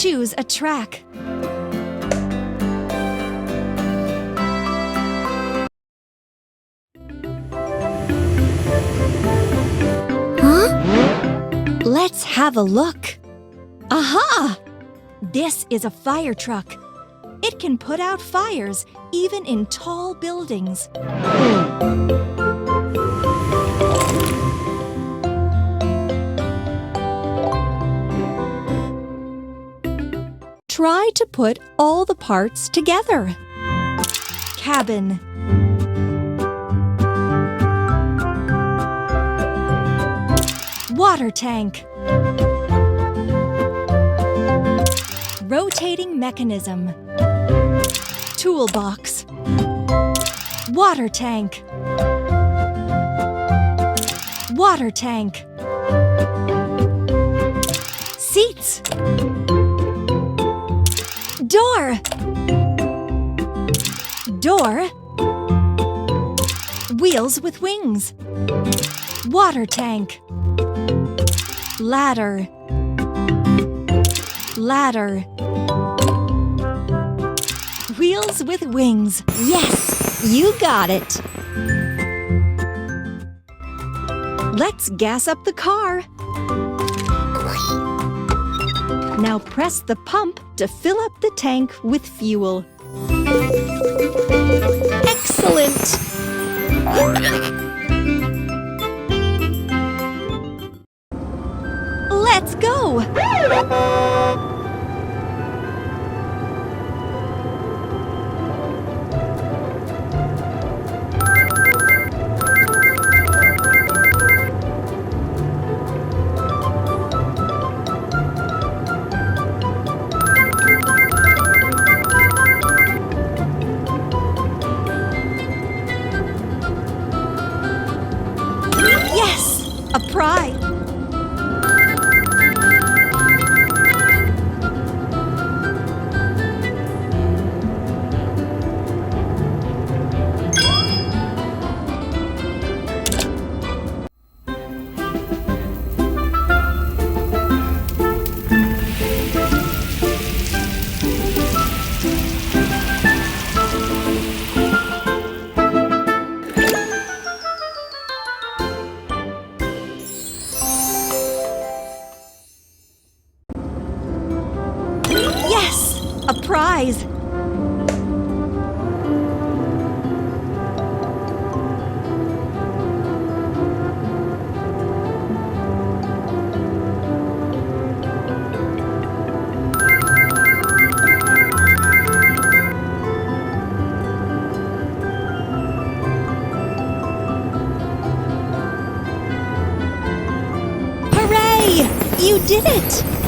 Choose a track. Let's have a look. Aha! This is a fire truck. It can put out fires even in tall buildings. Try to put all the parts together. Cabin. Water tank. Rotating mechanism. Toolbox. Water tank. Water tank. Seats. Door. Door. Wheels with wings. Water tank. Ladder. Ladder. Wheels with wings. Yes, you got it. Let's gas up the car. Now press the pump to fill up the tank with fuel. Excellent! Let's go! Yes! A prize! Yes! A prize! Hooray! You did it!